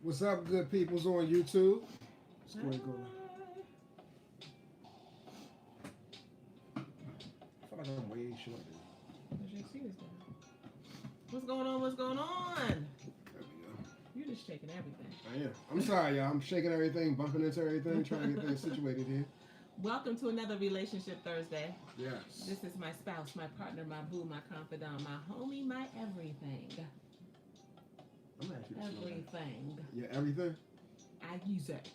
What's up, good peoples on YouTube? What's going on? I feel like I'm way short. What's going on? What's going on? There we go. You're just shaking everything. I am. I'm sorry, y'all. I'm shaking everything, bumping into everything, trying to get things situated here. Welcome to another Relationship Thursday. Yes. This is my spouse, my partner, my boo, my confidant, my homie, my everything. I'm actually everything. Yeah, everything? I use it.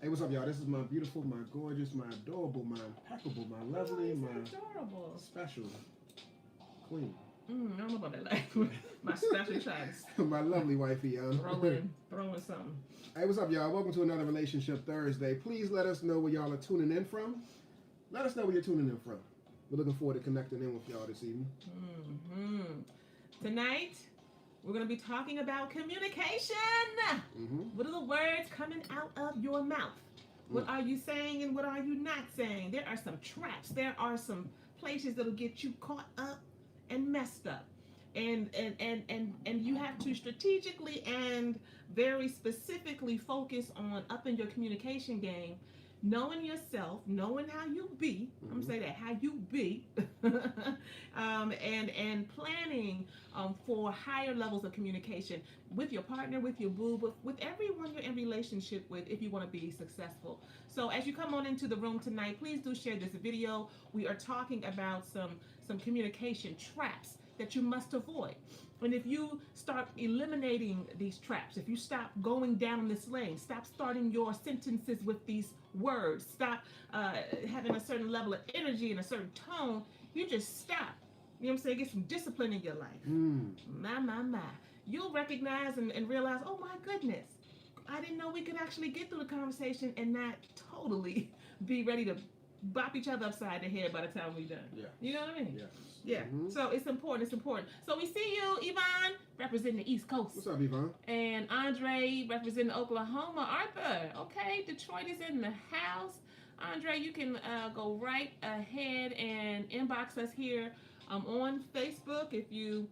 Hey, what's up, y'all? This is my beautiful, my gorgeous, my adorable, my impeccable, my lovely, my adorable, special queen. I don't know about that. Like my special child. My lovely wifey, y'all. Throwing something. Hey, what's up, y'all? Welcome to another Relationship Thursday. Please let us know where y'all are tuning in from. Let us know where you're tuning in from. We're looking forward to connecting in with y'all this evening. Tonight, we're going to be talking about communication. What are the words coming out of your mouth? What are you saying and what are you not saying? There are some traps. There are some places that'll get you caught up and messed up. And you have to strategically and very specifically focus on upping your communication game, knowing yourself, knowing how you be. I'm gonna say that, how you be, and planning for higher levels of communication with your partner, with your boo, with everyone you're in relationship with, if you want to be successful. So as you come on into the room tonight, please do share this video. We are talking about some communication traps that you must avoid. And if you start eliminating these traps, if you stop going down this lane, stop starting your sentences with these words, stop having a certain level of energy and a certain tone, you just stop. You know what I'm saying? Get some discipline in your life. My. You'll recognize and realize, oh my goodness, I didn't know we could actually get through the conversation and not totally be ready to bop each other upside the head by the time we're done. Yeah. You know what I mean? Yeah. Yeah. So it's important. It's important. So we see you, Yvonne, representing the East Coast. What's up, Yvonne? And Andre representing Oklahoma. Arthur, okay, Detroit is in the house. Andre, you can go right ahead and inbox us here on Facebook if you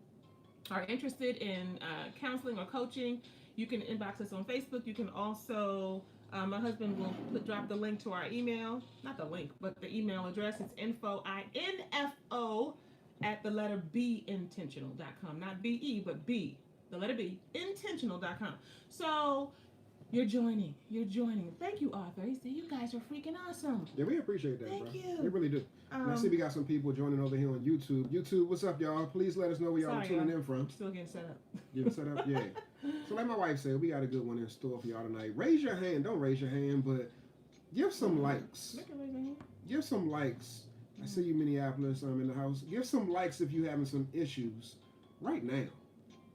are interested in counseling or coaching. You can inbox us on Facebook. You can also, my husband will drop the link to our email. Not the link, but the email address. It's info at the letter B intentional.com. Not B-E, but B, the letter B, intentional.com. So you're joining. Thank you, Arthur. He said, you guys are freaking awesome. Yeah, we appreciate that, Thank bro. you. We really do. And I see we got some people joining over here on YouTube. YouTube, what's up, y'all? Please let us know where y'all are tuning in from. Still getting set up. Getting set up? Yeah. So like my wife said, we got a good one in store for y'all tonight. Raise your hand. Don't raise your hand, but give some likes. Give some likes. I see you, Minneapolis. I'm in the house. Give some likes if you're having some issues right now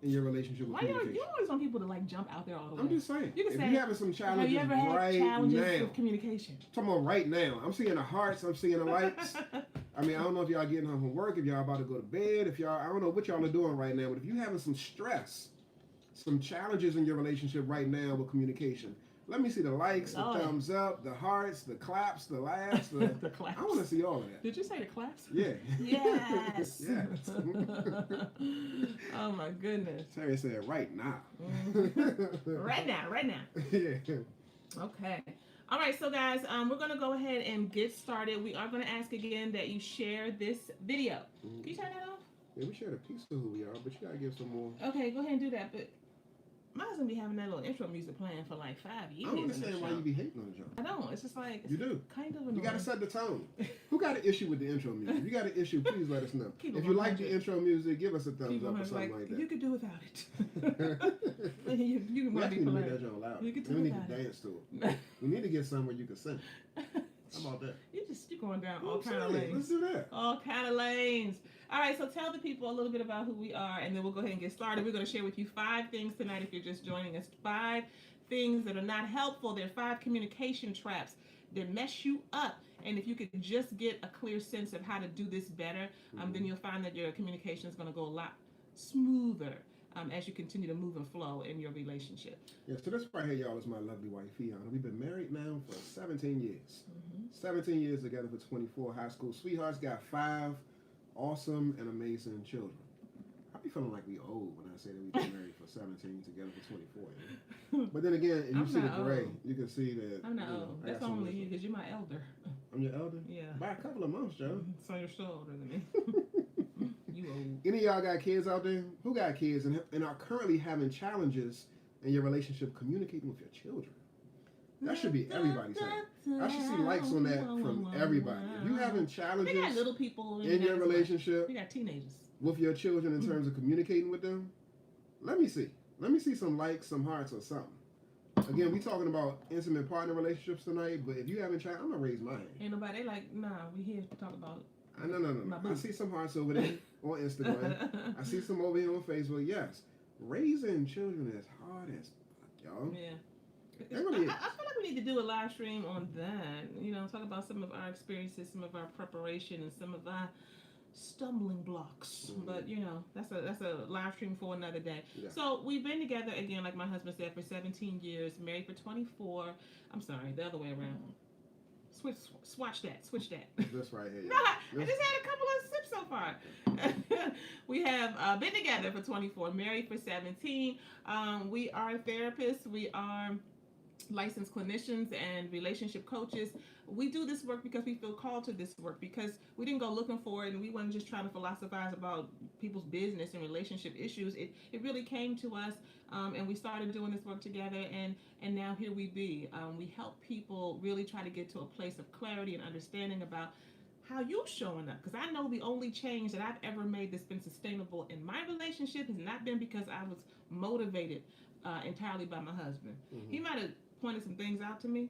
in your relationship with communication. You always want people to like jump out there all the way. I'm just saying. You can if say, you're having some challenges, have you ever had right challenges now, with communication? I'm talking about right now. I'm seeing the hearts. I'm seeing the likes. I mean, I don't know if y'all getting home from work, if y'all about to go to bed, if y'all, I don't know what y'all are doing right now, but if you're having some stress, some challenges in your relationship right now with communication, let me see the likes, the thumbs up, the hearts, the claps, the laughs. The claps. I want to see all of that. Did you say the claps? Yeah. Yes. Yes. Oh my goodness. Terry said, right now. Right now. Yeah. Okay. All right, so guys, we're going to go ahead and get started. We are going to ask again that you share this video. Can you turn that off? Yeah, we shared a piece of who we are, but you got to give some more. Okay, go ahead and do that. But my husband be having that little intro music playing for like 5 years. I don't understand why you be hating on the joke. I don't. It's just like, it's you do. Kind of annoying. You got to set the tone. Who got an issue with the intro music? If you got an issue, please let us know. If you like the intro music, give us a thumbs up or something like that. You could do without it. you we might be can make polite. that joke loud. You could do we need without to it. dance to it. We need to get somewhere you can sing. How about that? You're going down all kind of lanes. Let's do that. All kind of lanes. All right, so tell the people a little bit about who we are, and then we'll go ahead and get started. We're going to share with you 5 things tonight if you're just joining us. 5 things that are not helpful. They're 5 communication traps that mess you up. And if you could just get a clear sense of how to do this better, then you'll find that your communication is going to go a lot smoother as you continue to move and flow in your relationship. Yeah, so this right here, y'all, is my lovely wife, Fiona. We've been married now for 17 years. 17 years together for 24 high school sweethearts. Got 5 awesome and amazing children. be feeling like we old when I say that we've been married for 17, together for 24. You know? But then again, if you see the gray, you can see that. I'm not old. That's only you because you're my elder. I'm your elder? Yeah. By a couple of months, Joe. So you're still older than me. You old. Any of y'all got kids out there? Who got kids and are currently having challenges in your relationship communicating with your children? That should be everybody's thing. I should see likes on that from everybody. If you having challenges we got little people in your relationship, we got teenagers with your children in terms of communicating with them, let me see. Let me see some likes, some hearts, or something. Again, we talking about intimate partner relationships tonight, but if you having child, I'm gonna raise my hand. Ain't nobody like, nah, we here to talk about. No. I see some hearts over there on Instagram. I see some over here on Facebook. Yes, raising children is hard as fuck, y'all. Yeah. It really is. I feel like we need to do a live stream on that. You know, talk about some of our experiences, some of our preparation, and some of our stumbling blocks. Mm-hmm. But you know, that's a live stream for another day. Yeah. So we've been together again, like my husband said, for 17 years, married for 24. I'm sorry, the other way around. Switch that. This right here. No, I just had a couple of sips so far. We have been together for 24, married for 17. We are therapists. We are licensed clinicians and relationship coaches. We do this work because we feel called to this work, because we didn't go looking for it and we weren't just trying to philosophize about people's business and relationship issues. It really came to us, and we started doing this work together, and now here we be. We help people really try to get to a place of clarity and understanding about how you showing up, because I know the only change that I've ever made that's been sustainable in my relationship has not been because I was motivated entirely by my husband. Mm-hmm. He might have pointed some things out to me,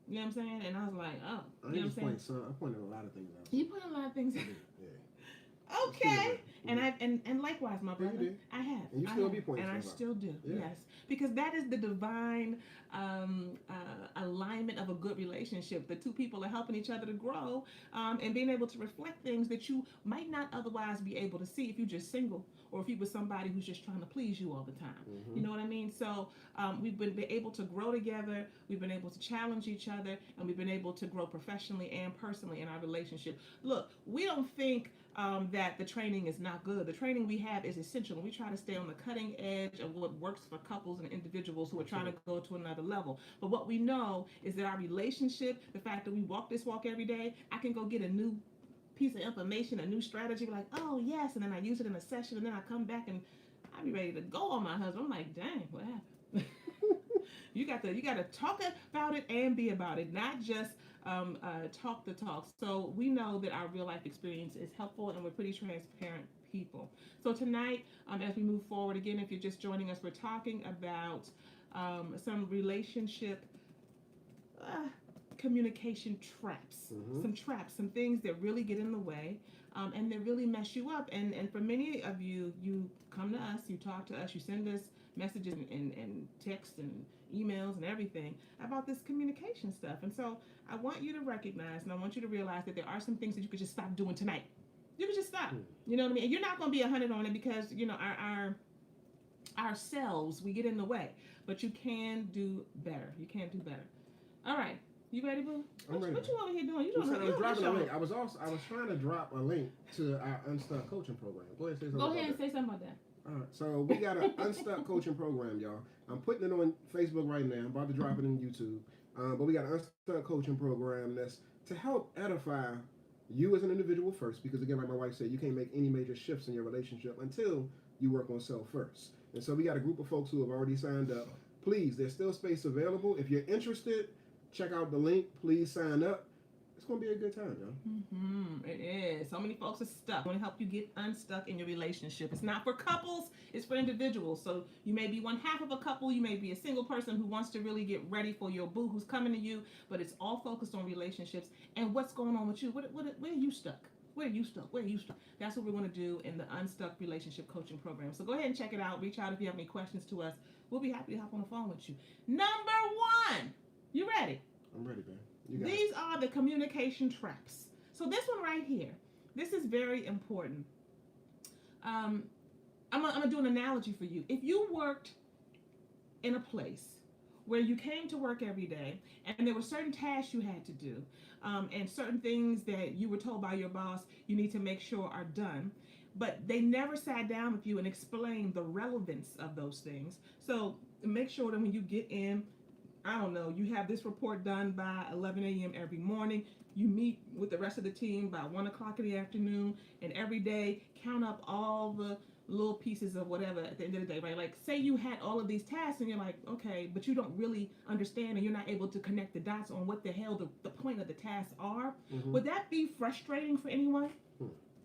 you know what I'm saying, and I was like, oh, you know what I'm saying? I pointed a lot of things out. You pointed a lot of things out. Yeah. Okay. And likewise, my brother, did. I have. And you still be pointing and I stuff out. still do. Yeah. Yes, because that is the divine alignment of a good relationship. The two people are helping each other to grow, and being able to reflect things that you might not otherwise be able to see if you're just single, or if you were somebody who's just trying to please you all the time. Mm-hmm. You know what I mean? So we've been able to grow together. We've been able to challenge each other, and we've been able to grow professionally and personally in our relationship. Look, we don't think that the training is not good. The training we have is essential, and we try to stay on the cutting edge of what works for couples and individuals who are trying to go to another level. But what we know is that our relationship, the fact that we walk this walk every day, I can go get a new piece of information, a new strategy, like, oh yes, and then I use it in a session, and then I come back and I be ready to go on my husband. I'm like, dang, what happened? You got to talk about it and be about it, not just talk the talk. So we know that our real life experience is helpful, and we're pretty transparent people. So tonight, as we move forward, again, if you're just joining us, we're talking about some relationship communication traps. Mm-hmm. Some things that really get in the way, and that really mess you up. And for many of you, you come to us, you talk to us, you send us messages and texts and emails and everything about this communication stuff. And so I want you to recognize, and I want you to realize that there are some things that you could just stop doing tonight. You could just stop. You know what I mean? And you're not going to be 100 on it, because you know ourselves, we get in the way. But you can do better. You can do better. All right. You ready, boo? I'm ready. What you over here doing? You I was doing dropping a link. I was trying to drop a link to our Unstuck coaching program. Go ahead and say something. Go ahead and say something about that. All right, so we got an Unstuck coaching program, y'all. I'm putting it on Facebook right now. I'm about to drop it in YouTube. But we got an Unstuck coaching program that's to help edify you as an individual first, because again, like my wife said, you can't make any major shifts in your relationship until you work on self first. And so we got a group of folks who have already signed up. Please, there's still space available. If you're interested, check out the link. Please sign up. It's going to be a good time, y'all. It is. So many folks are stuck. I want to help you get unstuck in your relationship. It's not for couples, it's for individuals. So you may be one half of a couple, you may be a single person who wants to really get ready for your boo who's coming to you, but it's all focused on relationships and what's going on with you. Where are you stuck? Where are you stuck? Where are you stuck? That's what we're going to do in the Unstuck Relationship Coaching Program. So go ahead and check it out. Reach out if you have any questions to us. We'll be happy to hop on the phone with you. Number one. You ready? I'm ready, man. These are the communication traps. So this one right here, this is very important. I'm gonna do an analogy for you. If you worked in a place where you came to work every day and there were certain tasks you had to do, and certain things that you were told by your boss you need to make sure are done, but they never sat down with you and explained the relevance of those things. So make sure that when you get in, I don't know, you have this report done by 11 a.m. every morning. You meet with the rest of the team by 1 o'clock in the afternoon, and every day count up all the little pieces of whatever at the end of the day, right? Like, say you had all of these tasks, and you're like, okay, but you don't really understand, and you're not able to connect the dots on what the hell the point of the tasks are. Mm-hmm. Would that be frustrating for anyone?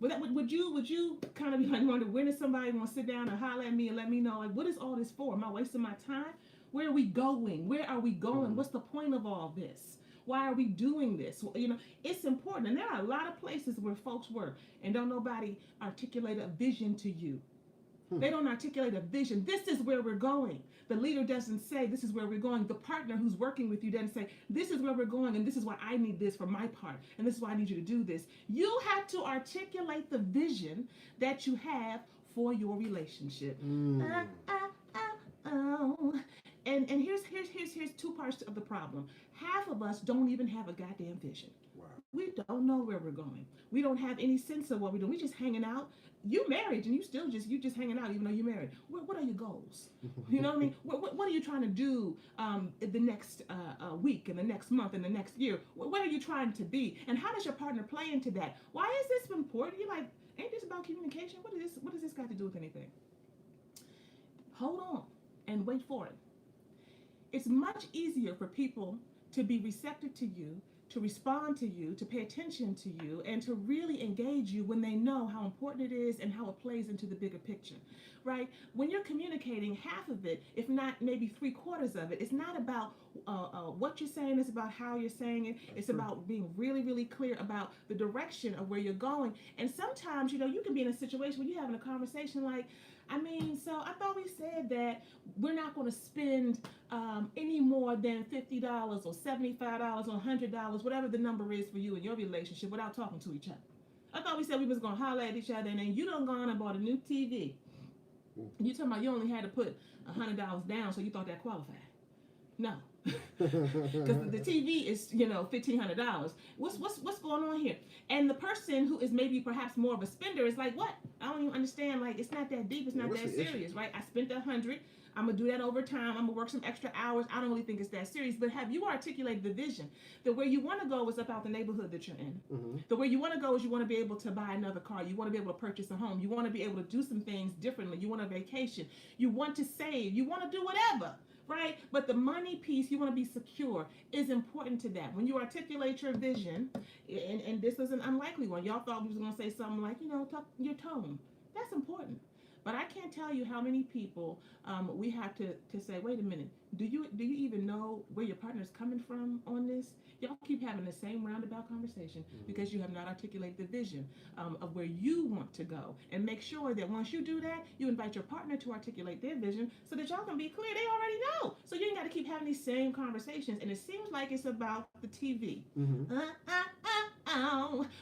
Would you kind of be like, wonder when is somebody going to sit down and holler at me and let me know, like, what is all this for? Am I wasting my time? Where are we going? Where are we going? What's the point of all this? Why are we doing this? You know, it's important. And there are a lot of places where folks work and don't nobody articulate a vision to you. They don't articulate a vision. This is where we're going. The leader doesn't say, this is where we're going. The partner who's working with you doesn't say, this is where we're going, and this is why I need this for my part, and this is why I need you to do this. You have to articulate the vision that you have for your relationship. Oh. And here's two parts of the problem. Half of us don't even have a goddamn vision. Wow. We don't know where we're going. We don't have any sense of what we're doing. We just hanging out. You married and you just hanging out even though you're married. What are your goals? You know what I mean? What are you trying to do the next week and the next month and the next year? Where are you trying to be? And how does your partner play into that? Why is this important? You're like, ain't this about communication? What does this got to do with anything? Hold on and wait for it. It's much easier for people to be receptive to you, to respond to you, to pay attention to you, and to really engage you when they know how important it is and how it plays into the bigger picture, right? When you're communicating, half of it, if not maybe 3/4 of it, it's not about what you're saying, it's about how you're saying it. It's about being really, really clear about the direction of where you're going. And sometimes, you know, you can be in a situation where you're having a conversation like, I mean, so I thought we said that we're not going to spend any more than $50 or $75 or $100, whatever the number is for you in your relationship, without talking to each other. I thought we said we was going to holler at each other, and then you done gone and bought a new TV. You talking about you only had to put $100 down, so you thought that qualified. No. Because the TV is, you know, $1,500. What's going on here? And the person who is maybe perhaps more of a spender is like, what? I don't even understand. Like, it's not that deep. It's not that serious, right? I spent $100. I'm gonna do that over time. I'm gonna work some extra hours. I don't really think it's that serious. But have you articulated the vision that where you want to go is about the neighborhood that you're in? The where you want to go is you want to be able to buy another car. You want to be able to purchase a home. You want to be able to do some things differently. You want a vacation. You want to save. You want to do whatever. Right? But the money piece, you want to be secure, is important to that. When you articulate your vision, and this is an unlikely one. Y'all thought we was going to say something like, you know, talk your tone. That's important. But I can't tell you how many people we have to say, wait a minute, do you even know where your partner's coming from on this? Y'all keep having the same roundabout conversation because you have not articulated the vision of where you want to go. And make sure that once you do that, you invite your partner to articulate their vision so that y'all can be clear. They already know. So you ain't got to keep having these same conversations. And it seems like it's about the TV.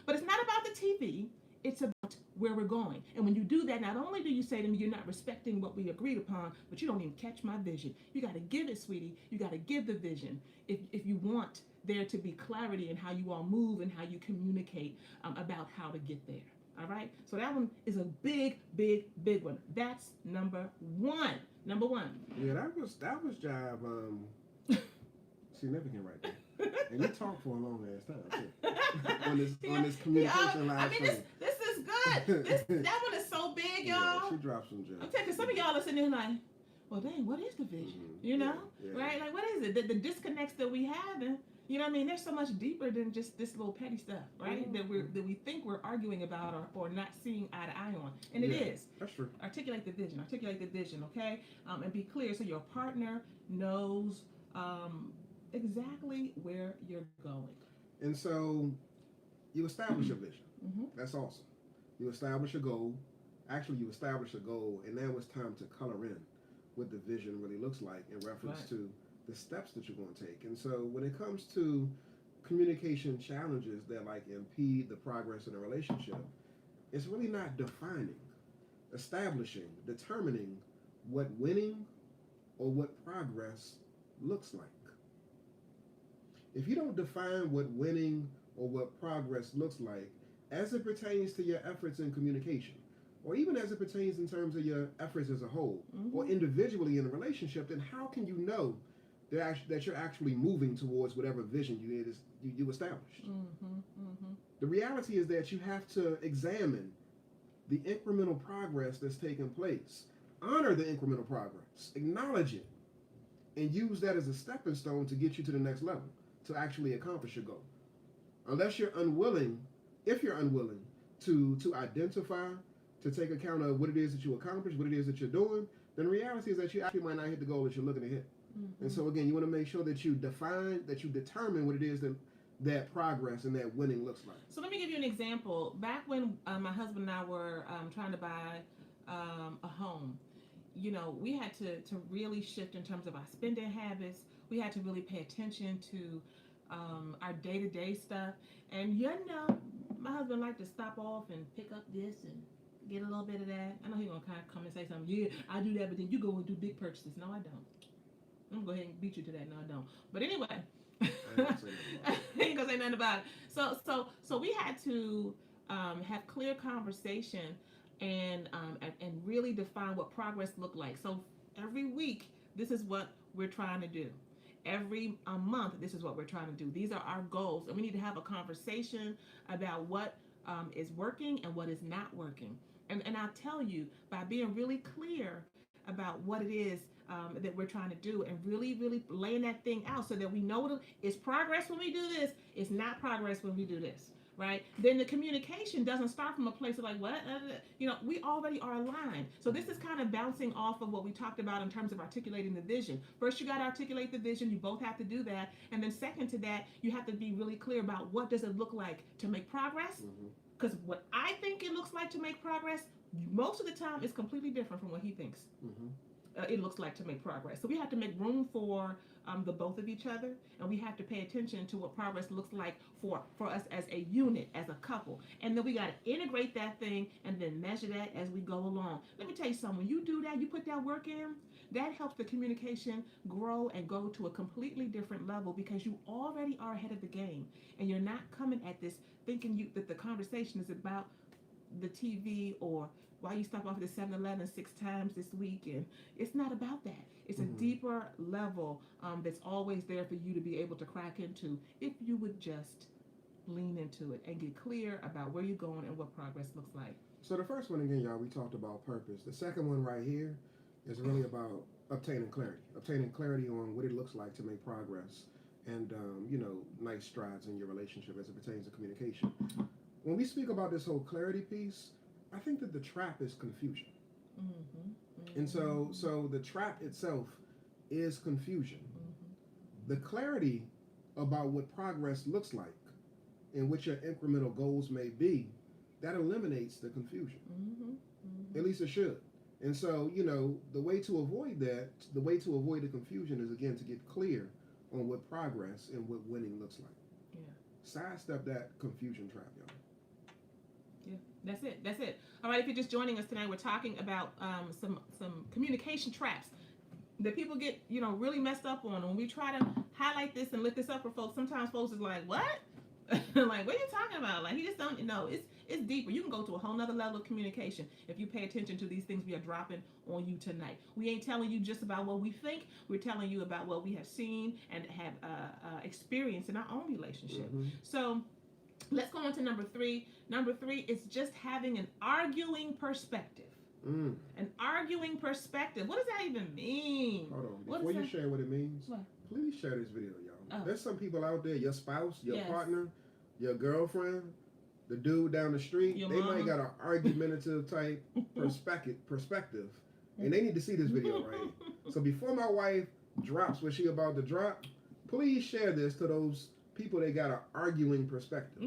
But it's not about the TV. It's about where we're going. And when you do that, not only do you say to me, you're not respecting what we agreed upon, but you don't even catch my vision. You got to give it, sweetie. You got to give the vision if you want there to be clarity in how you all move and how you communicate about how to get there. All right? So that one is a big, big, big one. That's number one. Number one. Yeah, that was job significant right there. And you talked for a long ass time too. on this communication line. I mean, this is good. That one is so big, y'all. Yeah, she dropped some gems. I'm taking some of y'all are sitting there like, well, dang, what is the vision? You know, right? Like, what is it? The disconnects that we have, and you know what I mean? There's so much deeper than just this little petty stuff, right? That we think we're arguing about or not seeing eye to eye on, and it is. That's true. Articulate the vision, okay? And be clear so your partner knows exactly where you're going. And so you establish a vision. That's awesome. You establish a goal. Actually, you establish a goal, and now it's time to color in what the vision really looks like in reference to the steps that you're going to take. And so when it comes to communication challenges that like impede the progress in a relationship, it's really not defining, establishing, determining what winning or what progress looks like. If you don't define what winning or what progress looks like as it pertains to your efforts in communication, or even as it pertains in terms of your efforts as a whole, or Mm-hmm. individually in a relationship, then how can you know that you're actually moving towards whatever vision you established? Mm-hmm. Mm-hmm. The reality is that you have to examine the incremental progress that's taking place, honor the incremental progress, acknowledge it, and use that as a stepping stone to get you to the next level, to actually accomplish your goal. Unless you're unwilling, if you're unwilling to identify, to take account of what it is that you accomplish, what it is that you're doing, then the reality is that you actually might not hit the goal that you're looking to hit. Mm-hmm. And so again, you want to make sure that you determine what it is that progress and that winning looks like. So let me give you an example. Back when my husband and I were trying to buy a home, we had to really shift in terms of our spending habits. We had to really pay attention to our day-to-day stuff. And my husband liked to stop off and pick up this and get a little bit of that. I know he's going to kind of come and say something. Yeah, I do that, but then you go and do big purchases. No, I don't. I'm going to go ahead and beat you to that. No, I don't. But anyway. I ain't gonna say nothing about it. So we had to have clear conversation and really define what progress looked like. So every week, this is what we're trying to do. Every month, this is what we're trying to do. These are our goals, and we need to have a conversation about what is working and what is not working. And I'll tell you, by being really clear about what it is that we're trying to do, and really, really laying that thing out so that we know it's progress when we do this, it's not progress when we do this, right? Then the communication doesn't start from a place of like, what? We already are aligned. So this is kind of bouncing off of what we talked about in terms of articulating the vision. First, you got to articulate the vision. You both have to do that. And then second to that, you have to be really clear about what does it look like to make progress? Because what I think it looks like to make progress, most of the time, is completely different from what he thinks. It looks like to make progress. So we have to make room for the both of each other, and we have to pay attention to what progress looks like for us as a unit, as a couple. And then we got to integrate that thing and then measure that as we go along. Let me tell you something. When you do that, you put that work in, that helps the communication grow and go to a completely different level because you already are ahead of the game, and you're not coming at this thinking that the conversation is about the TV or why you stop off at the 7-Eleven 6 times this week. And it's not about that. It's a deeper level that's always there for you to be able to crack into if you would just lean into it and get clear about where you're going and what progress looks like. So the first one, again, y'all, we talked about purpose. The second one right here is really about obtaining clarity on what it looks like to make progress and, nice strides in your relationship as it pertains to communication. When we speak about this whole clarity piece, I think that the trap is confusion. And so the trap itself is confusion. The clarity about what progress looks like and what your incremental goals may be, that eliminates the confusion. At least it should. And so, the way to avoid the confusion is, again, to get clear on what progress and what winning looks like. Yeah. Sidestep that confusion trap, y'all. Yeah, that's it. All right, if you're just joining us tonight, we're talking about some communication traps that people get, really messed up on. When we try to highlight this and lift this up for folks, sometimes folks is like, what? Like, what are you talking about? Like, he just don't know. It's deeper. You can go to a whole nother level of communication if you pay attention to these things we are dropping on you tonight. We ain't telling you just about what we think. We're telling you about what we have seen and have experienced in our own relationship. So let's go on to number 3. Number 3 is just having an arguing perspective. An arguing perspective. What does that even mean? Hold on. Before you share what it means, please share this video, y'all. There's some people out there, your spouse, your partner, your girlfriend, the dude down the street, they might got an argumentative type perspective, and they need to see this video, right? So before my wife drops what she about to drop, please share this to those people that got an arguing perspective.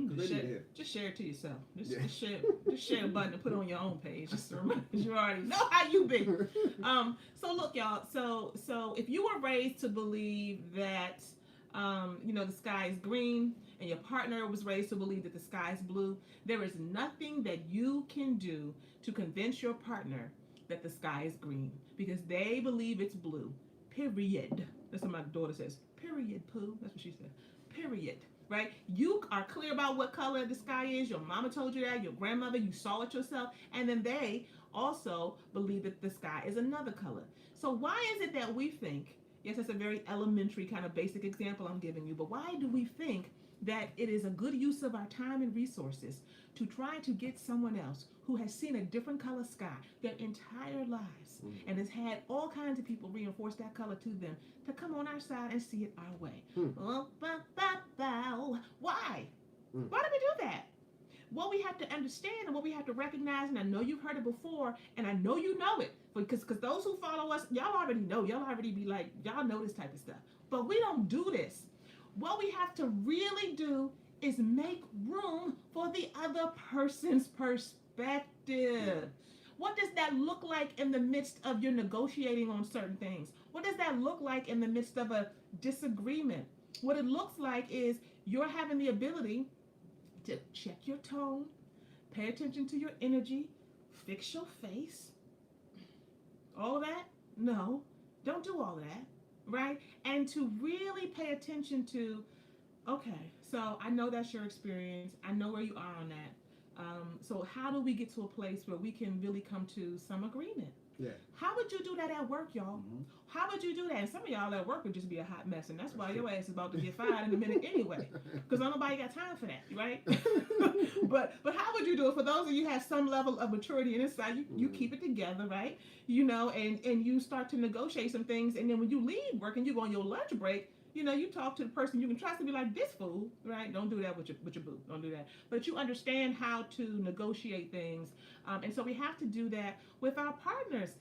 Just share it to yourself. Just share a button and put it on your own page. Just to remind you already know how you be. So look, y'all. So if you were raised to believe that the sky is green, and your partner was raised to believe that the sky is blue, there is nothing that you can do to convince your partner that the sky is green because they believe it's blue. Period. That's what my daughter says. Period, Pooh. That's what she said. Period. right? You are clear about what color the sky is. Your mama told you that, your grandmother, you saw it yourself, and then they also believe that the sky is another color. So why is it that we think, yes, that's a very elementary kind of basic example I'm giving you, but why do we think that it is a good use of our time and resources to try to get someone else who has seen a different color sky their entire lives and has had all kinds of people reinforce that color to them to come on our side and see it our way? Why? Why do we do that? What we have to understand and what we have to recognize, and I know you've heard it before, and I know you know it, because those who follow us, y'all already know. Y'all already be like, y'all know this type of stuff. But we don't do this. What we have to really do is make room for the other person's perspective. What does that look like in the midst of your negotiating on certain things? What does that look like in the midst of a disagreement? What it looks like is you're having the ability to check your tone, pay attention to your energy, fix your face. All of that? No, don't do all of that, right? And to really pay attention to, okay, so I know that's your experience. I know where you are on that. So how do we get to a place where we can really come to some agreement? Yeah. How would you do that at work, y'all? How would you do that? And some of y'all at work would just be a hot mess, and that's why your ass is about to get fired in a minute anyway, because nobody got time for that, right? but how would you do it? For those of you who have some level of maturity and insight, you keep it together, right? You know, and you start to negotiate some things, and then when you leave work and you go on your lunch break, you know, you talk to the person you can trust and be like, this fool, right? Don't do that with your boo. Don't do that. But you understand how to negotiate things. And so we have to do that with our partners.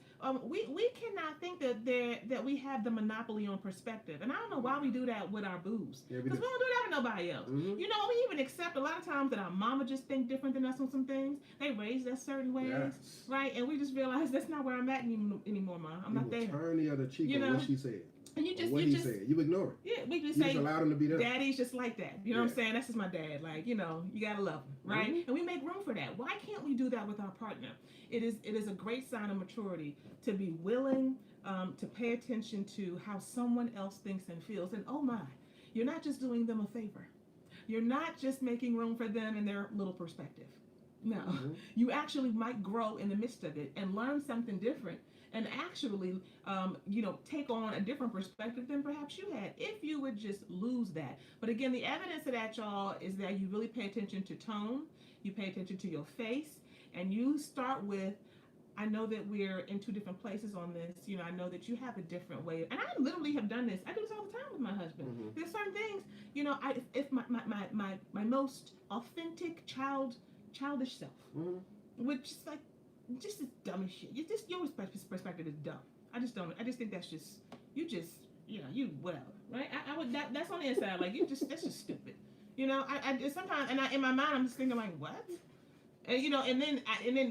We cannot think that we have the monopoly on perspective. And I don't know why we do that with our boos. Because we don't do that with nobody else. You know, we even accept a lot of times that our mama just think different than us on some things. They raised us certain ways, right? And we just realize that's not where I'm at anymore, Ma. I'm not there. Turn the other cheek on what she said. And you just, said. You ignore it. Yeah, we just you say, just allowed him to be there. Daddy's just like that. You know what I'm saying? That's just my dad. Like, you know, you gotta love him, right? And we make room for that. Why can't we do that with our partner? It is a great sign of maturity to be willing to pay attention to how someone else thinks and feels. And oh my, you're not just doing them a favor. You're not just making room for them and their little perspective. No, you actually might grow in the midst of it and learn something different. And actually, take on a different perspective than perhaps you had if you would just lose that. But again, the evidence of that, y'all, is that you really pay attention to tone, you pay attention to your face, and you start with, I know that we're in two different places on this. You know, I know that you have a different way. And I literally have done this. I do this all the time with my husband. There's certain things, you know, if my most authentic childish self, which is like, just as dumb as shit. Your perspective is dumb. I just think that's just, you whatever, right? That's on the inside. Like, that's just stupid. You know, I sometimes, and in my mind, I'm just thinking like, what? And you know, and then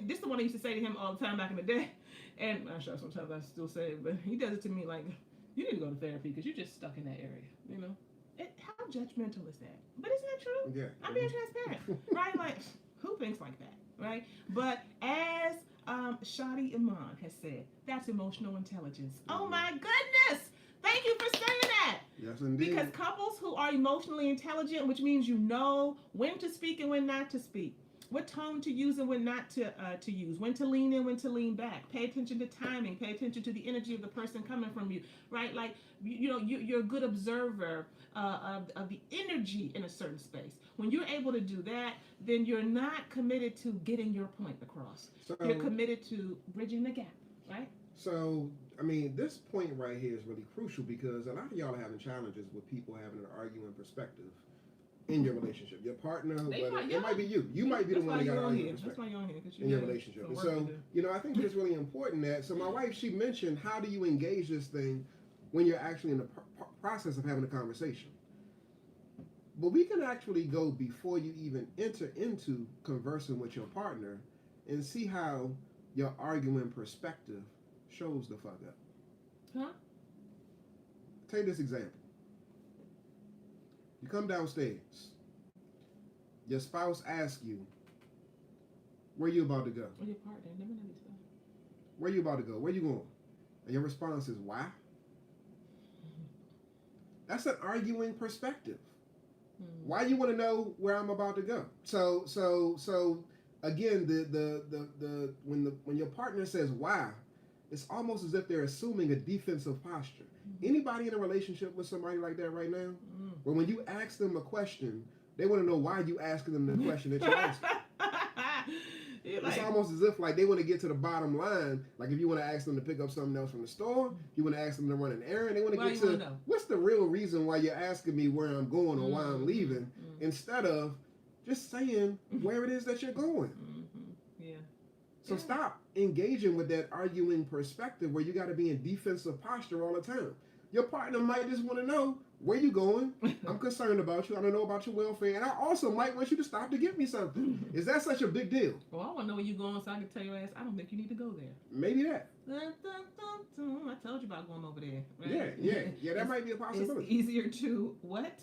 this is the one I used to say to him all the time back in the day. And I'm sure sometimes I still say it, but he does it to me like, you need to go to therapy because you're just stuck in that area. You know, how judgmental is that? But isn't that true? Yeah. I'm being transparent, right? Like, who thinks like that? Right? But as Shadi Iman has said, that's emotional intelligence. Oh my goodness! Thank you for saying that. Yes, indeed. Because couples who are emotionally intelligent, which means you know when to speak and when not to speak, what tone to use and when not to use, when to lean in, when to lean back. Pay attention to timing. Pay attention to the energy of the person coming from you, right? Like, you're a good observer of the energy in a certain space. When you're able to do that, then you're not committed to getting your point across. So, you're committed to bridging the gap, right? So, I mean, this point right here is really crucial because a lot of y'all are having challenges with people having an arguing perspective in your relationship. Your partner, it might be you. You might be the one that got an arguing perspective in your relationship. And so, I think it's really important that, so my wife, she mentioned, how do you engage this thing when you're actually in the process of having a conversation? But we can actually go before you even enter into conversing with your partner and see how your arguing perspective shows the fuck up. Huh? Take this example. You come downstairs. Your spouse asks you, where you about to go? Or your partner. Never know these stuff. Where you about to go? Where you going? And your response is, why? That's an arguing perspective. Why you want to know where I'm about to go? So again, the when your partner says why, it's almost as if they're assuming a defensive posture. Anybody in a relationship with somebody like that right now, where when you ask them a question, they want to know why you asking them the question that you're asking. It's almost as if like they want to get to the bottom line. Like if you want to ask them to pick up something else from the store, you want to ask them to run an errand, they want to get to what's the real reason why you're asking me where I'm going or why I'm leaving, instead of just saying where it is that you're going. Yeah. So stop engaging with that arguing perspective where you got to be in defensive posture all the time. Your partner might just want to know where you going. I'm concerned about you. I don't know about your welfare. And I also might want you to stop to get me something. Is that such a big deal? Well, I want to know where you're going so I can tell your ass, I don't think you need to go there. Maybe that. I told you about going over there. Right? Yeah, that might be a possibility. It's easier to what?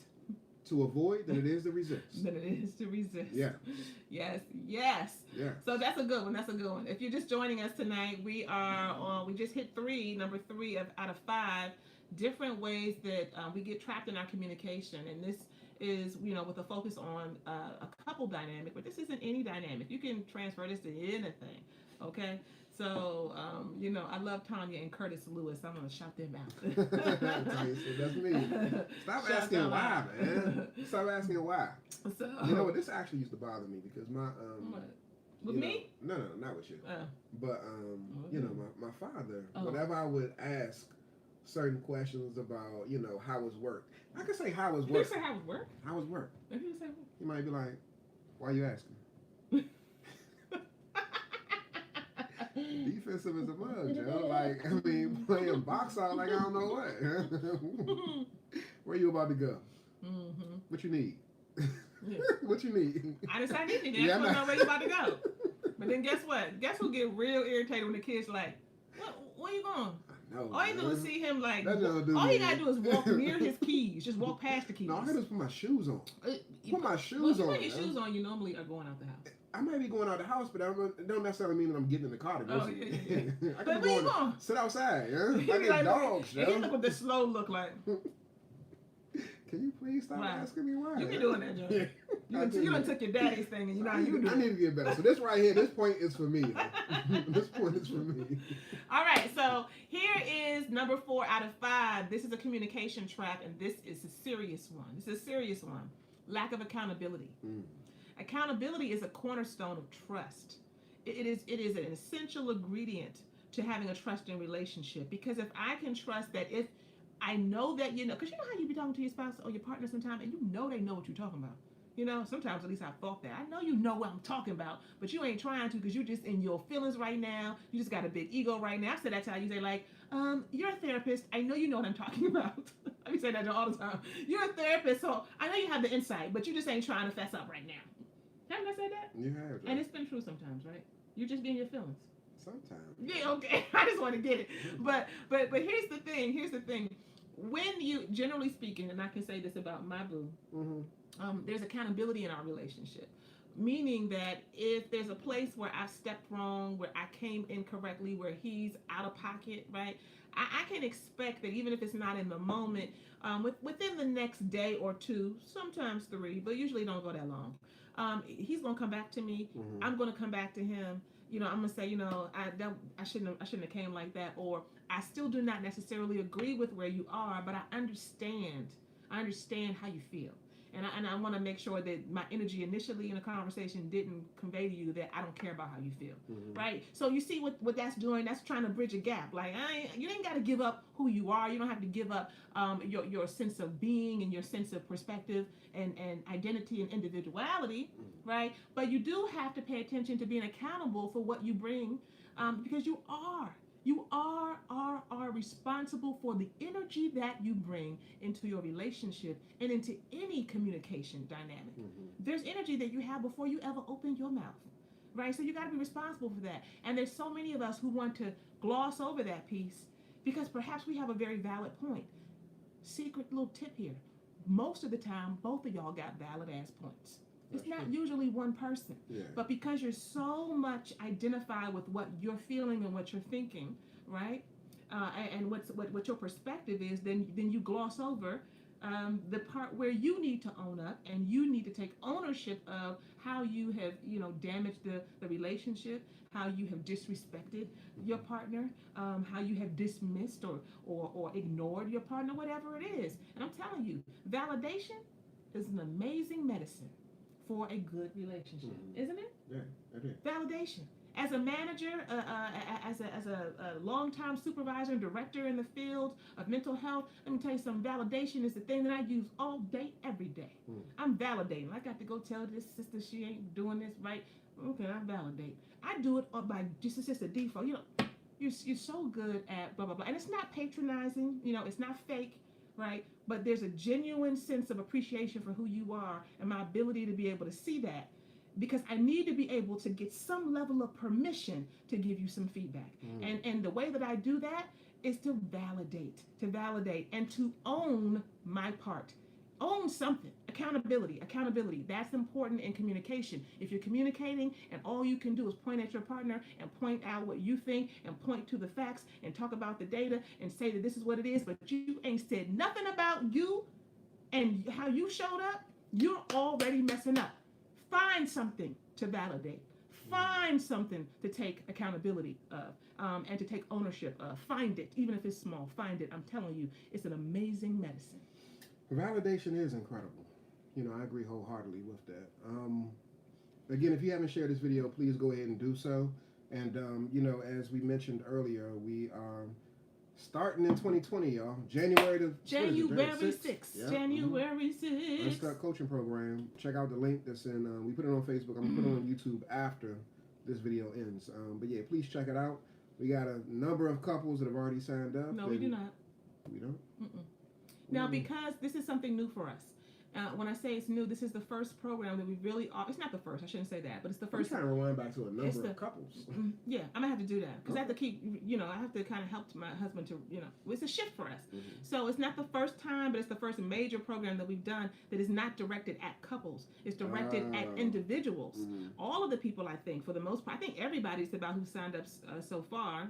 To avoid than it is to resist. Than it is to resist. Yeah. Yes. Yeah. So that's a good one. If you're just joining us tonight, we just hit number three out of 5 different ways that we get trapped in our communication. And this is, with a focus on a couple dynamic, but this isn't any dynamic. You can transfer this to anything. Okay. So, I love Tanya and Curtis Lewis. I'm going to shout them out. That's me. Stop asking why, man. Stop asking why. So, you know what? This actually used to bother me because my... With me? No, not with you. But, my father, whenever I would ask certain questions about, how was work, I could say how was work. Did you say how was work? How was work? If you say what? He might be like, why are you asking? Defensive as a mug, Joe. Like, I mean, playing box out like I don't know what. Where you about to go? What you need? What you need? I didn't say anything. I just want to know where you about to go. But then guess what? Guess who get real irritated when the kid's like, where you going? No, all you do is see him like, all he gotta do is walk near his keys. Just walk past the keys. No, I gotta put my shoes on. Put my shoes on. Put your shoes on, you normally are going out the house. I might be going out the house, but it don't necessarily mean that I'm getting in the car to go. Yeah. I can go and sit outside, yeah? I get dogs, and he look with the slow look like. Can you please stop asking me why? You be doing that, Joe. You done took your daddy's thing and you do. I need to get better. So this right here, this point is for me. This point is for me. All right, so here is number 4 out of 5. This is a communication trap, and this is a serious one. This is a serious one. Lack of accountability. Accountability is a cornerstone of trust. It is an essential ingredient to having a trusting relationship, because if I can trust that, if I know that because you know how you be talking to your spouse or your partner sometime and they know what you're talking about. Sometimes at least I thought that. I know you know what I'm talking about, but you ain't trying to because you're just in your feelings right now. You just got a big ego right now. I said that to you. Say like, you're a therapist. I know you know what I'm talking about. Let me say that all the time. You're a therapist, so I know you have the insight, but you just ain't trying to fess up right now. Haven't I said that? You have. And it's been true sometimes, right? You just be in your feelings. Sometimes. Yeah, okay. I just want to get it. But here's the thing. When you, generally speaking, and I can say this about my boo, there's accountability in our relationship. Meaning that if there's a place where I stepped wrong, where I came incorrectly, where he's out of pocket, right? I can expect that even if it's not in the moment, within the next day or 2, sometimes 3, but usually don't go that long. He's gonna come back to me. I'm gonna come back to him. I'm gonna say, I shouldn't have came like that, or I still do not necessarily agree with where you are, but I understand how you feel. And I want to make sure that my energy initially in a conversation didn't convey to you that I don't care about how you feel, right? So you see what that's doing? That's trying to bridge a gap. Like you ain't got to give up who you are. You don't have to give up your sense of being and your sense of perspective and identity and individuality, right? But you do have to pay attention to being accountable for what you bring, because you are responsible for the energy that you bring into your relationship and into any communication dynamic. There's energy that you have before you ever open your mouth, right? So you got to be responsible for that. And there's so many of us who want to gloss over that piece because perhaps we have a very valid point. Secret little tip here. Most of the time, both of y'all got valid ass points. It's not usually one person, but because you're so much identified with what you're feeling and what you're thinking, right? And what your perspective is, then you gloss over the part where you need to own up and you need to take ownership of how you have, damaged the relationship, how you have disrespected your partner, how you have dismissed or ignored your partner, whatever it is. And I'm telling you, validation is an amazing medicine for a good relationship, isn't it? Yeah, it is. Validation. As a manager, as a long-time supervisor and director in the field of mental health, let me tell you something. Validation is the thing that I use all day, every day. I'm validating. I got to go tell this sister she ain't doing this right. Okay, I validate. I do it by just it's just a default. You're so good at blah blah blah, and it's not patronizing. It's not fake, right? But there's a genuine sense of appreciation for who you are and my ability to be able to see that, because I need to be able to get some level of permission to give you some feedback. And the way that I do that is to validate and to own my part. Own something. Accountability. That's important in communication. If you're communicating and all you can do is point at your partner and point out what you think and point to the facts and talk about the data and say that this is what it is, but you ain't said nothing about you and how you showed up, you're already messing up. Find something to validate. Find something to take accountability of, and to take ownership of. Find it, even if it's small. Find it. I'm telling you, it's an amazing medicine. Validation is incredible. I agree wholeheartedly with that. Again, if you haven't shared this video, please go ahead and do so. And, as we mentioned earlier, we are starting in 2020, y'all. January 6th. Yep. January 6th. Unstuck Coaching Program. Check out the link that's in, we put it on Facebook. I'm going to put it on YouTube after this video ends. But yeah, please check it out. We got a number of couples that have already signed up. No, we do not. We don't? Now, because this is something new for us. When I say it's new, this is the first program that we really are. It's not the first, I shouldn't say that, but it's the first. We kind of rewind back to a number of couples. Yeah, I'm going to have to do that because I have to keep, I have to kind of help my husband to, it's a shift for us. So it's not the first time, but it's the first major program that we've done that is not directed at couples. It's directed at individuals. All of the people, I think, for the most part, I think everybody's about who signed up so far,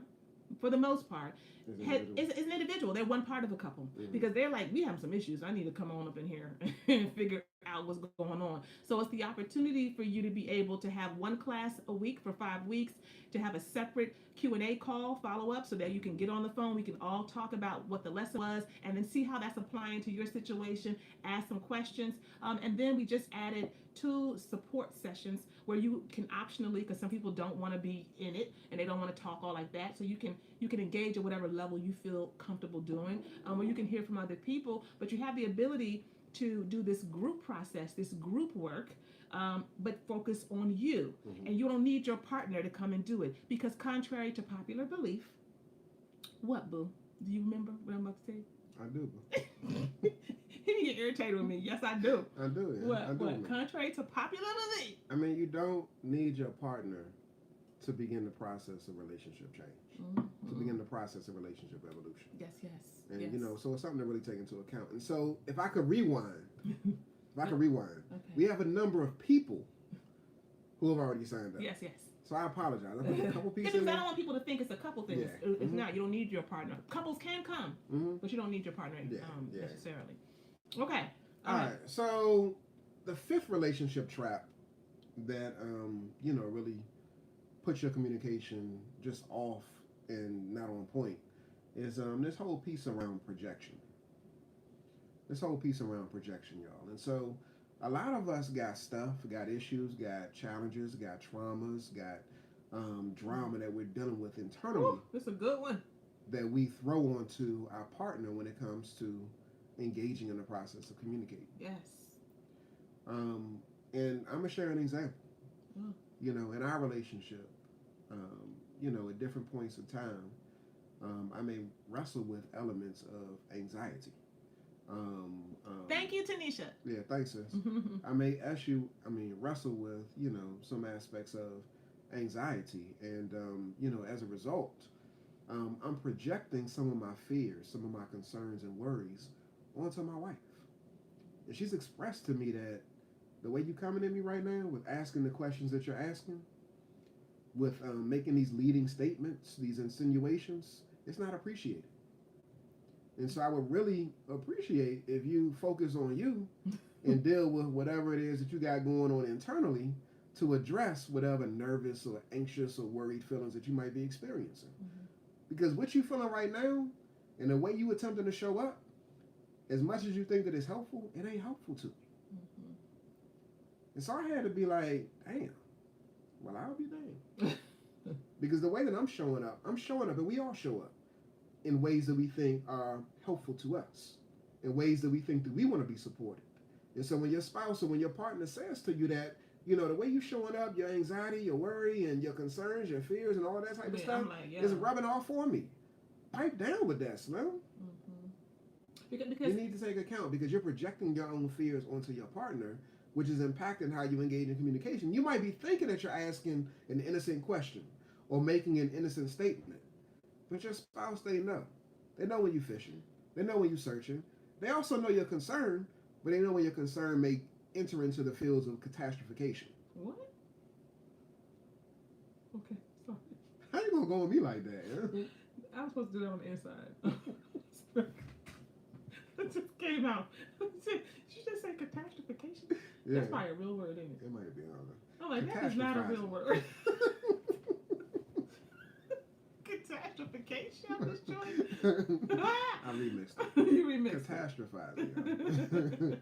for the most part, is an individual. They're one part of a couple because they're like, we have some issues. I need to come on up in here and figure out what's going on. So it's the opportunity for you to be able to have one class a week for 5 weeks, to have a separate Q&A call follow-up so that you can get on the phone. We can all talk about what the lesson was and then see how that's applying to your situation, ask some questions. And then we just added 2 support sessions where you can optionally, because some people don't want to be in it and they don't want to talk all like that, so you can engage at whatever level you feel comfortable doing, where you can hear from other people, but you have the ability to do this group process, this group work, but focus on you. And you don't need your partner to come and do it, because contrary to popular belief, what, boo? Do you remember what I'm about to say? I do. He get irritated with me. Yes, I do. I do. Yeah. What? I do. What? Contrary to popular belief. I mean, you don't need your partner to begin the process of relationship change, to begin the process of relationship evolution. Yes. And so it's something to really take into account. And so if I could rewind, Okay. we have a number of people who have already signed up. Yes. So I apologize. I put a couple pieces in Because I there. don't want people to think it's a couple thing. Yeah. It's not. You don't need your partner. Couples can come, but you don't need your partner Yeah. necessarily. Okay. All right. So the 5th relationship trap that really puts your communication just off and not on point is this whole piece around projection. Y'all. And so a lot of us got stuff, got issues, got challenges, got traumas, got drama that we're dealing with internally. Ooh, that's a good one. That we throw onto our partner when it comes to engaging in the process of communicating. Yes. And I'm gonna share an example. In our relationship, at different points in time, I may wrestle with elements of anxiety. Thank you, Tanisha. Yeah, thanks, sis. I may wrestle with, some aspects of anxiety. And, as a result, I'm projecting some of my fears, some of my concerns and worries onto my wife. And she's expressed to me that the way you coming at me right now with asking the questions that you're asking, with making these leading statements, these insinuations, it's not appreciated. And so I would really appreciate if you focus on you and deal with whatever it is that you got going on internally to address whatever nervous or anxious or worried feelings that you might be experiencing. Mm-hmm. Because what you feeling right now and the way you attempting to show up, as much as you think that it's helpful, it ain't helpful to you. Mm-hmm. And so I had to be like, damn, well, I'll be damned. Because the way that I'm showing up, and we all show up in ways that we think are helpful to us, in ways that we think that we want to be supported. And so when your spouse or when your partner says to you that, you know, the way you showing up, your anxiety, your worry, and your concerns, your fears, and all that type of stuff is rubbing off on me. Pipe down with that, Slim. Because you need to take account because you're projecting your own fears onto your partner, which is impacting how you engage in communication. You might be thinking that you're asking an innocent question or making an innocent statement, but your spouse, they know. They know when you're fishing. They know when you're searching. They also know your concern, but they know when your concern may enter into the fields of catastrophication. What? Okay, sorry. How you gonna go with me like that? Huh? I was supposed to do that on the inside. It just came out. Did you just say catastrophication? Yeah. That's probably a real word, isn't it? It might be, I don't know. I'm like, that is not a real word. Catastrophication of this joint? I remixed it. You remixed Catastrophizing.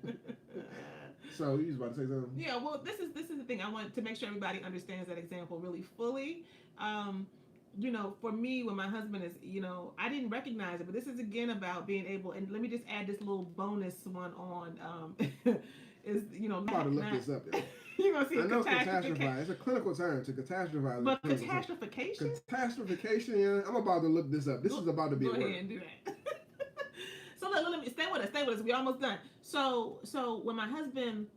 So you was about to say something? Yeah, well, this is the thing. I want to make sure everybody understands that example really fully. You know, for me, when my husband is, you know, I didn't recognize it, but this is again about being able, and let me just add this little bonus one on, is, you know, I'm about to look this up. You're going to see I know catastrophize. It's a clinical term to catastrophize. But catastrophication? Catastrophication, yeah. I'm about to look this up. This is about to be a word. Go ahead and do that. So let me, stay with us. We're almost done. So when my husband,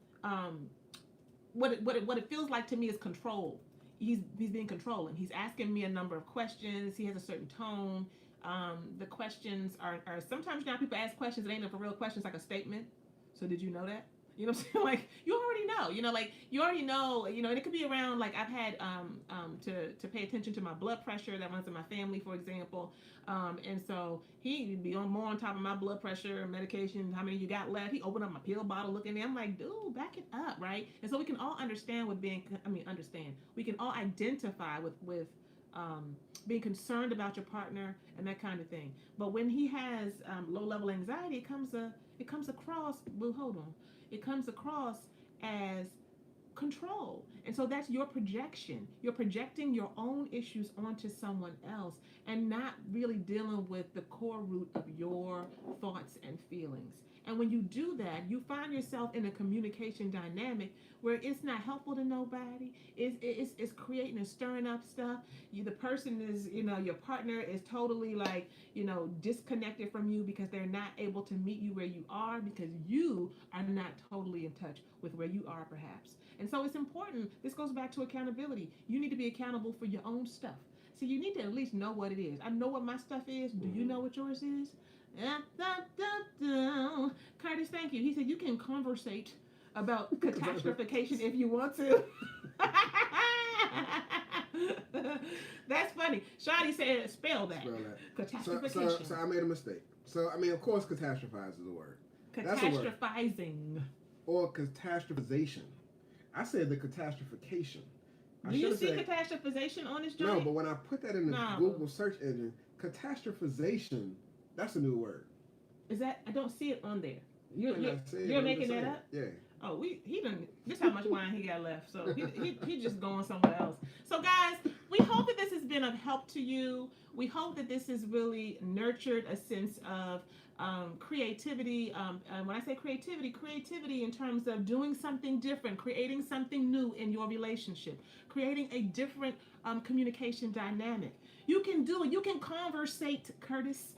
what it feels like to me is control. He's being controlling. He's asking me a number of questions. He has a certain tone. The questions are sometimes now people ask questions that ain't even real questions, like a statement. So did you know that? You know what I'm saying? Like, you already know. You know, like, you already know, you know, and it could be around, like, I've had to pay attention to my blood pressure that runs in my family, for example. And so he'd be more on top of my blood pressure, medication, how many you got left. He opened up my pill bottle looking there. I'm like, dude, back it up, right? And so we can all understand we can all identify with being concerned about your partner and that kind of thing. But when he has low-level anxiety, it comes across, well, hold on. It comes across as control. And so that's your projection. You're projecting your own issues onto someone else and not really dealing with the core root of your thoughts and feelings. And when you do that, you find yourself in a communication dynamic where it's not helpful to nobody. It's creating and stirring up stuff. The person is, you know, your partner is totally like, you know, disconnected from you because they're not able to meet you where you are because you are not totally in touch with where you are perhaps. And so it's important. This goes back to accountability. You need to be accountable for your own stuff. So you need to at least know what it is. I know what my stuff is. Do you know what yours is? Curtis, thank you. He said you can conversate about catastrophication if you want to. That's funny. Shadi said, spell that. Catastrophication. So I made a mistake. So, I mean, of course, catastrophize is a word. Catastrophizing. Or catastrophization. I said the catastrophication. Do you see catastrophization on this joint? No, but when I put that in the Google search engine, catastrophization, that's a new word. Is that? I don't see it on there. You're making that up? Yeah. Oh, he done. This how much wine he got left. So he just going somewhere else. So guys, we hope that this has been of help to you. We hope that this has really nurtured a sense of creativity. And when I say creativity in terms of doing something different, creating something new in your relationship, creating a different communication dynamic. You can do it. You can conversate, Curtis.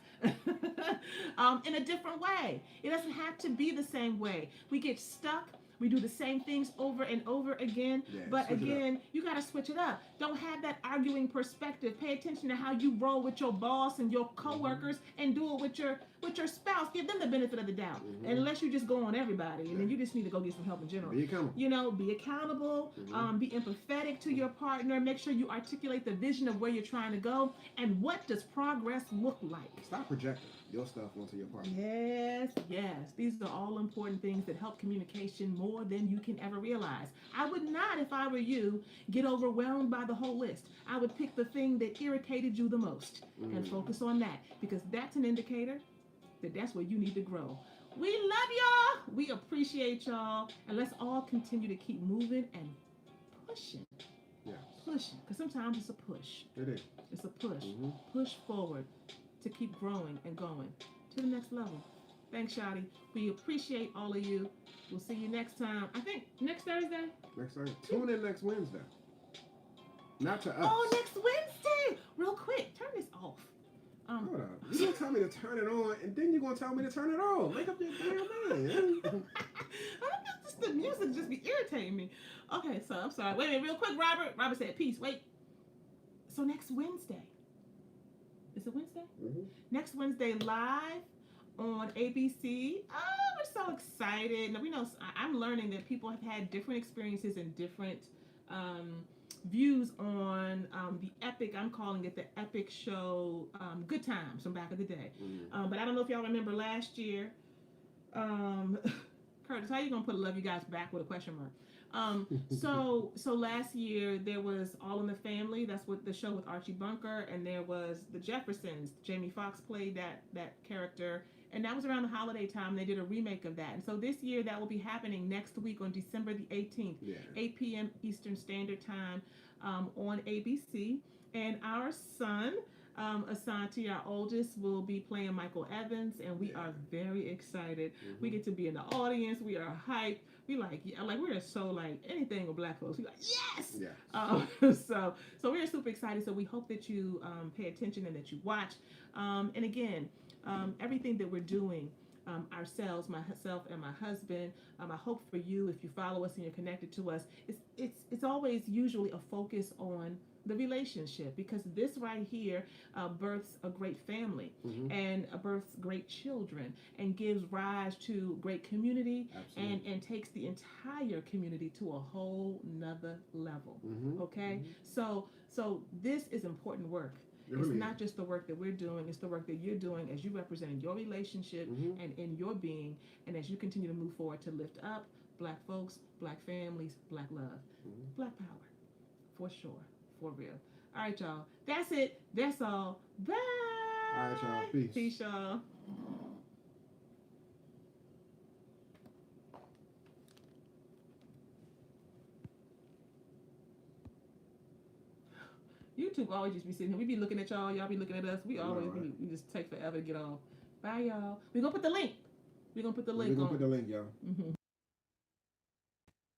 In a different way. It doesn't have to be the same way. We get stuck. We do the same things over and over again. Yeah, but again, you got to switch it up. Don't have that arguing perspective. Pay attention to how you roll with your boss and your coworkers and do it with your with your spouse, give them the benefit of the doubt. Unless you just go on everybody, and then you just need to go get some help in general. Be accountable. You know, be accountable, be empathetic to your partner. Make sure you articulate the vision of where you're trying to go, and what does progress look like. Stop projecting your stuff onto your partner. Yes. These are all important things that help communication more than you can ever realize. I would not, if I were you, get overwhelmed by the whole list. I would pick the thing that irritated you the most and focus on that, because that's an indicator that that's where you need to grow. We love y'all. We appreciate y'all. And let's all continue to keep moving and pushing. Yeah. Pushing. Because sometimes it's a push. It is. It's a push. Push forward to keep growing and going to the next level. Thanks, Shotty. We appreciate all of you. We'll see you next time. I think next Thursday. Next Thursday. Tune in next Wednesday. Not to us. Oh, next Wednesday. Real quick, turn this off. Hold up. You're going to tell me to turn it on, and then you're going to tell me to turn it off. Make up your damn mind. Just the music just be irritating me. Okay, so I'm sorry. Wait a minute, real quick, Robert. Robert said, peace. Wait. So next Wednesday. Is it Wednesday? Next Wednesday, live on ABC. Oh, we're so excited. Now, we know I'm learning that people have had different experiences and different views on the epic, I'm calling it the epic show, Good Times from back in the day. But I don't know if y'all remember last year. Curtis, how you gonna put Love You Guys back with a question mark? So last year there was All in the Family. That's what the show with Archie Bunker, and there was The Jeffersons. Jamie Foxx played that character, and that was around the holiday time. They did a remake of that, and so this year that will be happening next week on December the 18th, 8 p.m. Eastern Standard Time, on ABC. And our son, Asante, our oldest, will be playing Michael Evans, and we are very excited. We get to be in the audience. We are hyped. We we're so like anything with black folks. We like yes. So we're super excited. So we hope that you pay attention and that you watch. And again, everything that we're doing ourselves, myself and my husband, I hope for you, if you follow us and you're connected to us, it's always usually a focus on the relationship, because this right here births a great family and births great children and gives rise to great community and takes the entire community to a whole nother level. Okay, so this is important work. It's not just the work that we're doing, it's the work that you're doing as you represent your relationship and in your being, and as you continue to move forward to lift up black folks, black families, black love, black power, for sure. For real. All right, y'all. That's it. That's all. Bye. All right, y'all. Peace. Peace, y'all. YouTube always just be sitting here. We be looking at y'all. Y'all be looking at us. We we just take forever to get off. Bye, y'all. We're going to put the link. We're going to put the link on. We're going to put the link, y'all.